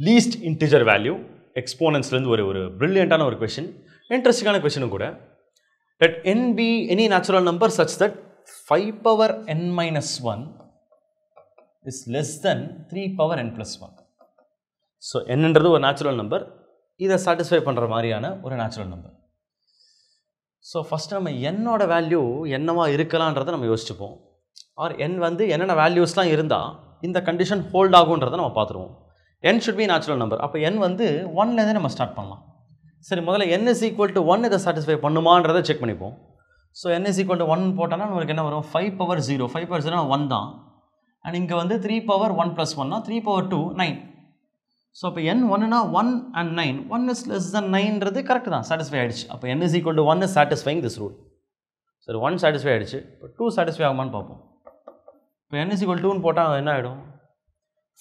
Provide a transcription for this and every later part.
Least integer value எக்ஸ்போனன்ஸ்லேருந்து ஒரு பிரில்லியண்டான ஒரு question, இன்ட்ரெஸ்டிங்கான கொஷினும் கூட. Let n be any natural number such that 5 power n minus 1 is less than 3 power n plus 1. So nன்றது ஒரு natural number, இதை satisfy பண்ணுற மாதிரியான ஒரு நேச்சுரல் நம்பர். ஸோ ஃபஸ்ட் நம்ம என்னோட வேல்யூ என்னவா இருக்கலான்றதை நம்ம யோசிச்சுப்போம். ஆர் n வந்து என்னென்ன வேல்யூஸ்லாம் இருந்தால் இந்த கண்டிஷன் ஹோல்ட் ஆகுன்றதை நம்ம பார்த்துருவோம். n should be natural number. அப்போ n வந்து 1லேருந்து நம்ம ஸ்டார்ட் பண்ணலாம். சரி, முதல்ல n is equal to 1 இதை சாட்டிஸ்ஃபை பண்ணுமான்றதை செக் பண்ணிப்போம். So n is equal to 1 போட்டோன்னா நம்மளுக்கு என்ன வரும்? 5 power 0. 5 power 0 1 தான். அண்ட் இங்கே வந்து 3 power 1 plus 1 3 power 2 9. ஸோ அப்போ n 1னா 1 and 9, 1 is less than 9ன்றது கரெக்ட் தான், சாட்டிஸ்ஃபை ஆகிடுச்சு. அப்போ n is equal to 1 is satisfying this rule. சரி, 1 சாட்டிஸ்ஃபை ஆகிடுச்சு. இப்போ 2 சாட்டிஸ்ஃபை ஆகுமான்னு பார்ப்போம். இப்போ n is equal to 2ன்னு போட்டால் என்ன ஆகிடும்?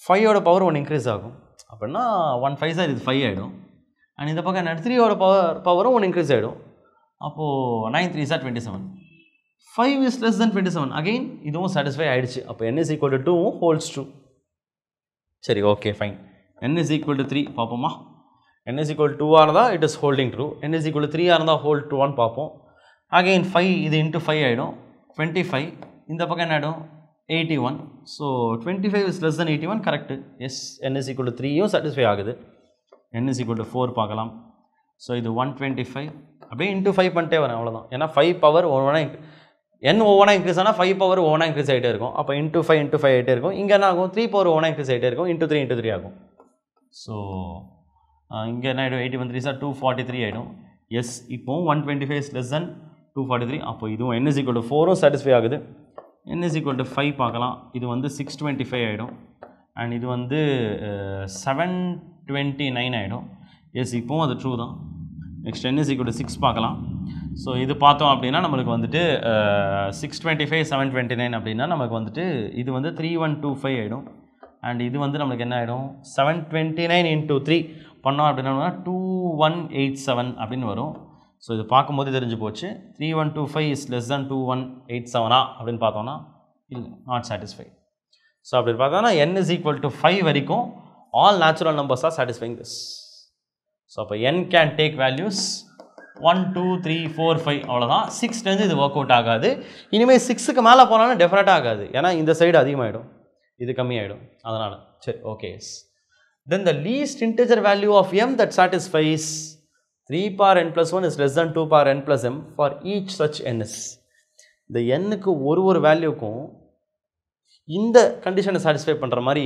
5ஓட பவர் 1 இன்க்ரீஸ் ஆகும். அப்படின்னா 1 5 சார் இது 5 ஆகிடும். அண்ட் இந்த பக்கம் என்ன 3ஓட பவரும் 1 இன்க்ரீஸ் ஆகிடும். அப்போது 9 3 சார் 27. 5 is less than 27. அகெயின் இதுவும் சாட்டிஸ்ஃபை ஆகிடுச்சு. அப்போ n is equal to 2 holds true. சரி, okay fine. n is equal to 3 பார்ப்போமா? n is equal to 2 இருந்தால் it is holding true. n is equal to 3 இருந்தால் ஹோல்ட் ட்ரூவான்னு பார்ப்போம். அகெயின் 5 இது into 5 ஆகிடும் 25. இந்த பக்கம் என்ன ஆகிடும்? 81. So 25 is less than 81 correct. Yes, n is equal to 3யும் சாட்டிஸ்ஃபை ஆகுது. n is equal to 4 பார்க்கலாம். ஸோ இது 125 அப்படியே இன்ட்டு 5 பண்ணிட்டே வரேன், அவ்வளோதான். ஏன்னா 5 பவர் ஒவ்வொன்றா n ஒவ்வொன்றா இன்க்ரீஸ் ஆனால் 5 பவர் ஒவ்வொன்றா இன்க்ரீஸ் ஆகிட்டே இருக்கும். அப்போ இன்ட்டு 5 ஆகிட்டே இருக்கும். இங்கே என்ன ஆகும்? 3 பவர் ஒவ்வொன்றா இன்க்ரீஸ் ஆகிட்டே இருக்கும். இன்ட்டு 3 ஆகும். ஸோ இங்கே என்ன ஆகிடும்? 81 3 சார் 243 ஆகிடும். எஸ், இப்போது 125 is less than 243. அப்போ இதுவும் n is equal to 4ம் சாட்டிஸ்ஃபை ஆகுது. n is equal to 5 பார்க்கலாம். இது வந்து 625 ஆகிடும். அண்ட் இது வந்து 729 ஆகிடும். எஸ், இப்போவும் அது ட்ரூ தான். Next n is equal to 6 பார்க்கலாம். ஸோ இது பார்த்தோம் அப்படின்னா நம்மளுக்கு வந்துட்டு 625 729 அப்படின்னா நமக்கு வந்துட்டு இது வந்து 3125 ஆகிடும். அண்ட் இது வந்து நம்மளுக்கு என்ன ஆகிடும்? 729 into 3 பண்ணோம் அப்படின்னா 2187 அப்படின்னு வரும். ஸோ இது பார்க்கும்போது தெரிஞ்சு போச்சு. 3125 is less than 2187 அப்படின்னு பார்த்தோன்னா இல்லை, நாட் சாட்டிஸ்ஃபை. ஸோ அப்படி பார்த்தோன்னா n is equal to 5 வரைக்கும் all natural numbers are satisfying this. So அப்போ n கேன் டேக் வேல்யூஸ் 1 2 3 4 5 அவ்வளோதான். 6லேருந்து இது ஒர்க் அவுட் ஆகாது. இனிமேல் 6க்கு மேலே போனாலும் டெஃபினட்டாக ஆகாது. ஏன்னா இந்த சைடு அதிகமாகிடும், இது கம்மியாகிடும். அதனால் சரி, okay. Then the least integer value of m that satisfies 3 power n plus 1 is less than 2 power n plus m for each such n is. இந்த nக்கு ஒரு வேல்யூக்கும் இந்த கண்டிஷனை சாட்டிஸ்ஃபை பண்ணுற மாதிரி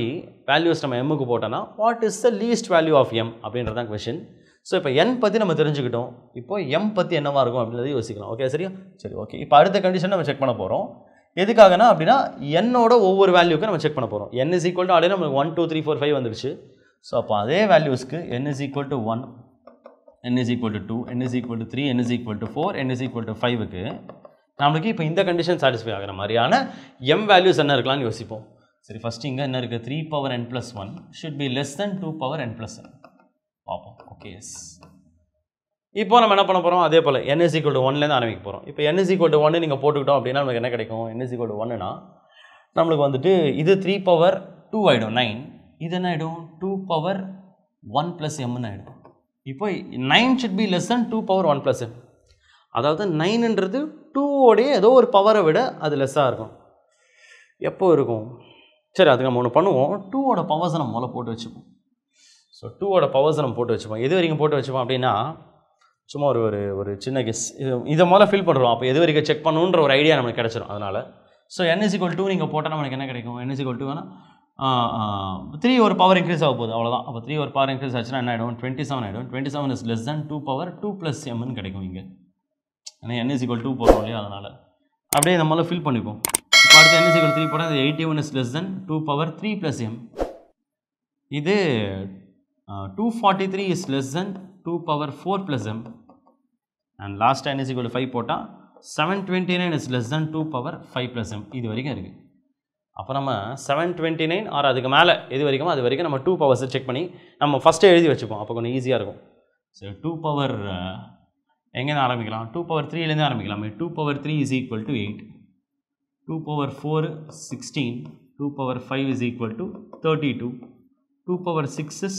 வேல்யூஸ் நம்ம mக்கு போட்டோன்னா what is the least value of m அப்படின்றதான் கொஷின். ஸோ இப்போ n பற்றி நம்ம தெரிஞ்சுக்கிட்டோம். இப்போ m பற்றி என்னவாக இருக்கும் அப்படின்றத யோசிக்கலாம். ஓகே, சரியா? சரி, ஓகே. இப்போ அடுத்த கண்டிஷன் நம்ம செக் பண்ண போகிறோம். எதுக்காகனா அப்படின்னா என்னோட ஒவ்வொரு வேல்யூக்கும் நம்ம செக் பண்ண போகிறோம். n is equal to already நமக்கு 1 2 3 4 5 வந்துடுச்சு. ஸோ அப்போ அதே வேல்யூஸ்க்கு n is equal to 1, n is equal to 2, n is equal to 3, n is equal to 4, n is equal to 5க்கு நம்மளுக்கு இப்போ இந்த கண்டிஷன் சாட்டிஸ்ஃபை ஆகிற மாதிரியான m வேல்யூஸ் என்ன இருக்கலாம்னு யோசிப்போம். சரி, ஃபஸ்ட்டு இங்கே என்ன இருக்குது? 3 power n plus 1 should be less than 2 power n plus n பார்ப்போம். Okay, yes. இப்போ நம்ம என்ன பண்ண போகிறோம்? அதே போல் n is equal to 1லேருந்து ஆரம்பிக்க போகிறோம். இப்போ n is equal to 1 நீங்கள் போட்டுக்கிட்டோம் அப்படின்னா நமக்கு என்ன கிடைக்கும்? n is equal to 1னா நம்மளுக்கு வந்துட்டு இது 3 power 2 ஆகிடும் 9. இது என்ன ஆகிடும்? 2 power 1 plus mன்னு ஆகிடும். இப்போ 9 should be less than 2 power 1 plus m. அதாவது 9ன்றது 2ஓடைய ஏதோ ஒரு பவரை விட அது லெஸ்ஸாக இருக்கும். எப்போ இருக்கும்? சரி, அதுக்கு நம்ம ஒன்று பண்ணுவோம். 2ஓட பவர்ஸை நம்ம முதல்ல போட்டு வச்சுப்போம். ஸோ 2ஓட பவர்ஸை நம்ம போட்டு வச்சுப்போம். எது வரைக்கும் போட்டு வச்சுப்போம் அப்படின்னா சும்மா ஒரு சின்ன கெஸ் இதை முதல்ல ஃபில் பண்ணுறோம். அப்போ எது வரைக்கும் செக் பண்ணணுன்ற ஒரு ஐடியா நமக்கு கிடச்சிரும். அதனால் so n is equal to 2 நீங்கள் போட்டால் நமக்கு என்ன கிடைக்கும்? n is equal to 3 ஒரு பவர் இன்க்ரீஸ் ஆக போகுது, அவ்வளோதான். அப்போ 3 ஒரு பவர் இன்க்ரீஸ் ஆச்சுன்னா என்ன ஆகிடும்? 27 ஆகிடும். 27 is less than 2 power 2 plus mன்னு கிடைக்கும் இங்கே. ஏன்னா n is equal to 2 போடுறோம் இல்லையா, அதனால் அப்படியே நம்மளால் ஃபில் பண்ணிப்போம். இப்போ அடுத்து n is equal to 3 போட்டால் 81 is less than 2 power 3 plus m. இது 243 is less than 2 power 4 plus m. And last n is equal to 5 போட்டால் 729 is less than 2 power 5 plus m. இது வரைக்கும் இருக்குது. அப்போ நம்ம 729 ஆர் அதுக்கு மேலே எது வரைக்கும் அது வரைக்கும் நம்ம 2 பவர்ஸை செக் பண்ணி நம்ம ஃபஸ்ட்டே எழுதி வச்சுப்போம். அப்போ கொஞ்சம் ஈஸியாக இருக்கும். ஸோ 2 பவர் எங்கேருந்து ஆரம்பிக்கலாம்? 2 power 3லேருந்து ஆரம்பிக்கலாமே. 2 power 3 is equal to 8, 2 power 4 16, 2 power 5 is equal to 32, 2 power 6 is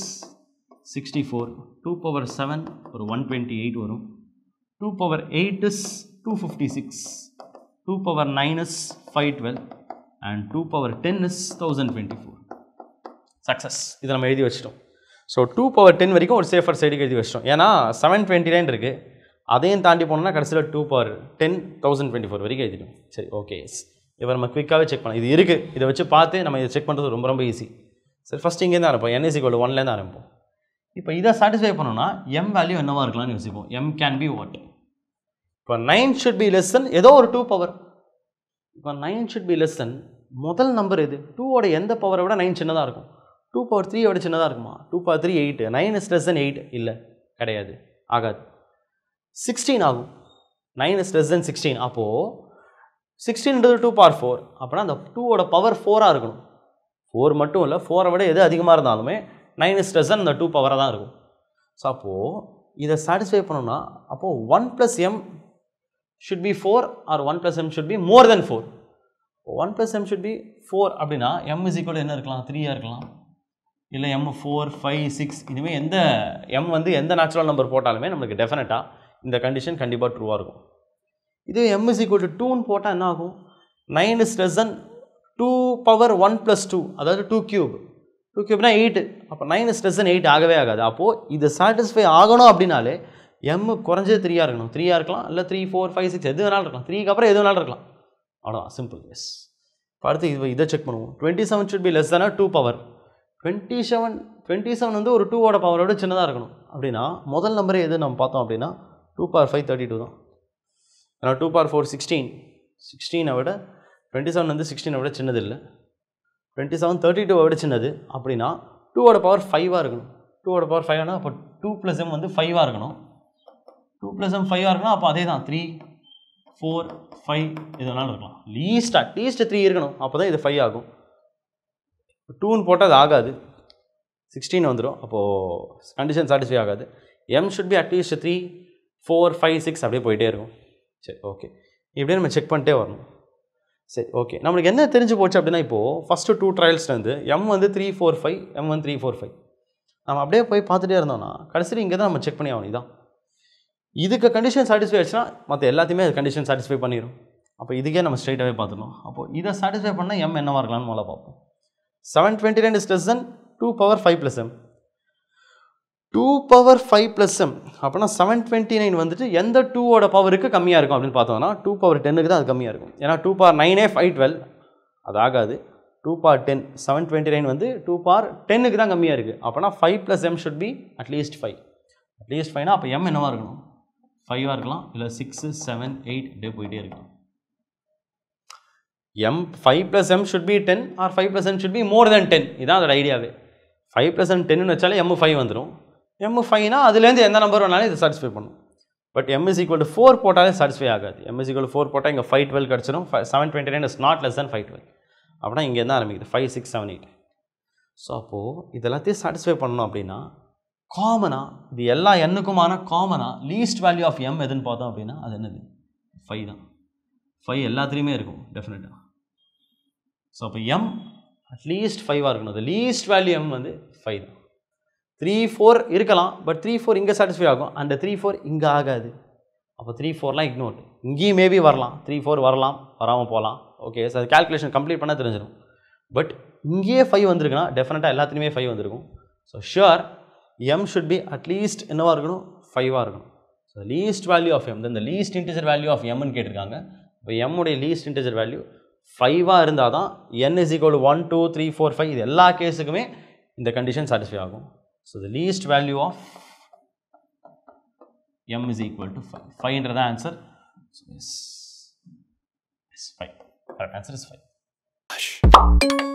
64, 2 power 7 ஒரு 128 வரும், 2 power 8 is 256, 2 power 9 is 512 and 2 power 10 is 1024. Success. இதை நம்ம எழுதி வச்சிட்டோம். ஸோ 2 power 10 வரைக்கும் ஒரு சேஃபர் சைடுக்கு எழுதி வச்சிட்டோம். ஏன்னா 729 இருக்குது, அதையும் தாண்டி போனோம்னா கடைசியில் 2 power 10 1024 வரைக்கும் எழுதிடும். சரி, ஓகே. இப்போ நம்ம குவிக்காகவே செக் பண்ணலாம். இது இருக்குது, இதை வச்சு பார்த்து நம்ம இதை செக் பண்ணுறது ரொம்ப ரொம்ப ஈஸி. சரி, ஃபஸ்ட் இங்கேருந்து ஆரம்பிப்போம். n is equal to 1லேருந்து ஆரம்பிப்போம். இப்போ இதை சாட்டிஸ்ஃபை பண்ணோம்னா m வேல்யூ என்னவாக இருக்கலாம்னு யோசிப்போம். m can be what? இப்போ 9 ஷுட் பி லெஸ் தென் ஏதோ ஒரு 2 பவர். இப்போ 9 ஷுட் பி லெஸ் தென் முதல் நம்பர் எது? 2ஓட எந்த பவரை விட 9 சின்னதாக இருக்கும்? 2 power 3 விட சின்னதாக இருக்குமா? 2 power 3 8. 9 is less than 8. இல்லை, கிடையாது, ஆகாது. 16 ஆகும். 9 is less than 16. அப்போது 16 2 power 4. அப்படின்னா அந்த 2ஓட பவர் 4ஆக இருக்கணும். 4 மட்டும் இல்லை, 4 விட எது அதிகமாக இருந்தாலுமே 9 is less than அந்த 2 பவராக தான் இருக்கும். ஸோ அப்போது இதை சாட்டிஸ்ஃபை பண்ணணும்னா அப்போது 1 plus m should be 4 or 1 plus m should be more than 4. 1 plus m should be 4 அப்படின்னா m is equal to என்ன இருக்கலாம்? 3 இருக்கலாம், இல்லை m 4 5 6. இனிமேல் எந்த m வந்து எந்த நேச்சுரல் நம்பர் போட்டாலுமே நம்மளுக்கு டெஃபினட்டாக இந்த கண்டிஷன் கண்டிப்பாக ட்ரூவாக இருக்கும். இதே m is equal to 2ன்னு போட்டால் என்ன ஆகும்? 9 is less than 2 power 1 plus 2, அதாவது 2 cube. 2 cube 8. அப்போ 9 is less than 8 ஆகவே ஆகாது. அப்போது இது சாட்டிஸ்ஃபை ஆகணும் அப்படின்னாலே m குறைஞ்சது 3 இருக்கணும். 3 இருக்கலாம், இல்லை 3 4 5 6 எது வேணாலும் இருக்கலாம். 3க்கு அப்புறம் எது வேணாலும் இருக்கலாம். அவ்வளோதான், சிம்பிள். எஸ். அடுத்து இதை செக் பண்ணுவோம். 27 should be less than 2 power. 27 வந்து ஒரு 2ஓட பவரோட சின்னதாக இருக்கணும். அப்படின்னா முதல் நம்பரே எது நம்ம பார்த்தோம் அப்படின்னா 2 power 5 32 தான். ஏன்னா 2 power 4 16. 16 விட 27 வந்து 16 விட சின்னது இல்லை. 27 32 விட சின்னது. அப்படின்னா 2ஓட பவர் 5ஆக இருக்கணும். 2ஓட பவர் 5 அப்போ 2 plus m வந்து 5ஆக இருக்கணும். 2 plus m 5ஆக இருக்கணும். அப்போ அதே தான் 3 4 5 இது வேணாலும் இருக்கலாம். அட்லீஸ்ட் 3 இருக்கணும். அப்போ தான் இது 5 ஆகும். 2ன்னு போட்டால் அது ஆகாது, 16 வந்துடும். அப்போது கண்டிஷன் சாட்டிஸ்ஃபை ஆகாது. m should be அட்லீஸ்ட் 3 4 5 6 அப்படியே போயிட்டே இருக்கும். சரி, ஓகே. இப்படியே நம்ம செக் பண்ணிட்டே வரணும். சரி, ஓகே. நம்மளுக்கு என்ன தெரிஞ்சு போச்சு அப்படின்னா இப்போது ஃபஸ்ட்டு 2 ட்ரையல்ஸ்லேருந்து m வந்து 3 4 5 m வந்து 3 4 5 நம்ம அப்படியே போய் பார்த்துட்டே இருந்தோம்னா கடைசியில் இங்கே தான் நம்ம செக் பண்ணி ஆகணும். இதான் இதுக்கு கண்டிஷன் சாட்டிஸ்ஃபை ஆச்சுன்னா மற்ற எல்லாத்தையுமே அது கண்டிஷன் சாட்டிஸ்ஃபை பண்ணிடும். அப்போ இதுக்கே நம்ம ஸ்ட்ரைட்டாகவே பார்த்துடணும். அப்போது இதை சாட்டிஸ்ஃபை பண்ணால் m என்னவாக இருக்கலாம்னு முதல்ல பார்ப்போம். 729 is less than 2 power 5 plus m. 2 power 5 plus m அப்படின்னா 729 வந்துட்டு எந்த 2ஓட பவருக்கு கம்மியாக இருக்கும் அப்படின்னு பார்த்தோம்னா 2 power 10க்கு தான் அது கம்மியாக இருக்கும். ஏன்னா 2 power 9 512 அது ஆகாது. 2 power 10 729 வந்து 2 power 10க்கு தான் கம்மியாக இருக்குது. அப்படின்னா 5 plus m should be at least 5. At least 5னா அப்போ m என்னவாக இருக்கணும்? 5ஆக இருக்கலாம், இல்லை 6 7 8 இப்படியே போயிட்டே இருக்கலாம். m 5 plus m should be 10 or 5 plus m should be more than 10. இதான் அதோட ஐடியாவே. 5 plus m 10ன்னு வச்சாலே m 5 வந்துடும். m 5னா அதுலேருந்து எந்த நம்பர் வேணாலும் இதை சாட்டிஸ்ஃபை பண்ணும். But m is equal to 4 போட்டாலே சாட்டிஸ்ஃபை ஆகாது. m is equal to 4 போட்டால் இங்கே 512 கிடச்சிடும். 729 is not less than 512. அப்படின்னா இங்கே என்ன ஆரம்பிக்குது? 5 6 7 8. ஸோ அப்போது இதெல்லாத்தையும் சாட்டிஸ்ஃபை பண்ணணும் அப்படின்னா காமனாக இது எல்லா எண்ணுக்குமான காமனாக லீஸ்ட் வேல்யூ ஆஃப் m எதுன்னு பார்த்தோம் அப்படின்னா அது என்னது? 5 தான். 5 எல்லாத்துலேயுமே இருக்கும் டெஃபினட்டாக. ஸோ அப்போ m அட்லீஸ்ட் 5ஆக இருக்கணும். அது லீஸ்ட் வேல்யூ m வந்து 5 தான். 3 4 இருக்கலாம், பட் 3 4 இங்கே சாட்டிஸ்ஃபை ஆகும். அந்த 3 4 இங்கே ஆகாது. அப்போ 3 4லாம் இக்னோர். இங்கேயும் மேபி வரலாம், 3 4 வரலாம், வராமல் போகலாம். ஓகே, ஸோ அது கால்குலேஷன் கம்ப்ளீட் பண்ணால் தெரிஞ்சிடும். பட் இங்கேயே 5 வந்திருக்குன்னா டெஃபினட்டாக எல்லாத்துலேயுமே 5 வந்திருக்கும். So sure m should be at least என்னவாக இருக்கணும்? 5ஆக இருக்கணும். So least value of m, இந்த லீஸ்ட் இன்டிஜர் வேல்யூ ஆஃப் mன்னு கேட்டிருக்காங்க. இப்போ m உடைய லீஸ்ட் இன்டிஜர் வேல்யூ 5ஆக இருந்தால் தான் n is equal to 1 2 3 4 5 இது எல்லா கேஸுக்குமே இந்த கண்டிஷன் சாட்டிஸ்ஃபை ஆகும். So the least value of m is equal to 5. 5ன்றது answer. So yes, 5. Correct answer is 5.